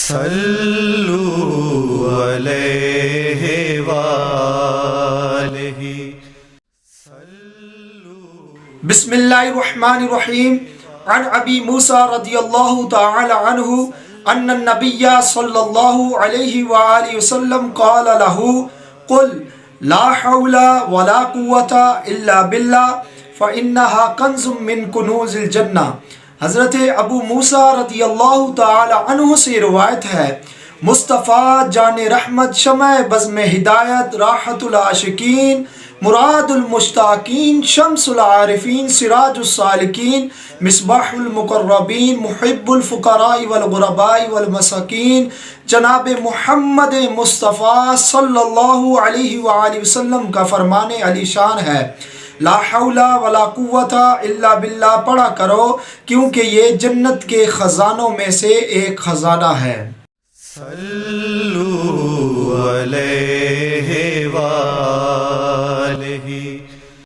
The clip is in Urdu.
صلوا علیہ وآلہ بسم اللہ الرحمن الرحیم عن ابی موسیٰ رضی اللہ تعالی عنہ ان النبی صلی اللہ علیہ وآلہ وسلم قال له قل لا حول ولا قوة الا باللہ فإنها کنز من کنوز الجنہ۔ حضرت ابو موسیٰ رضی اللہ تعالی عنہ سے روایت ہے، مصطفیٰ جان رحمت، شمع بزم ہدایت، راحت العاشقین، مراد المشتاقین، شمس العارفین، سراج السالکین، مصباح المقربین، محب الفقراء والغرباء والمساکین، جناب محمد مصطفیٰ صلی اللہ علیہ وآلہ وسلم کا فرمان علی شان ہے، لا حول ولا قوت الا باللہ پڑھا کرو کیونکہ یہ جنت کے خزانوں میں سے ایک خزانہ ہے۔ صلوا علیہ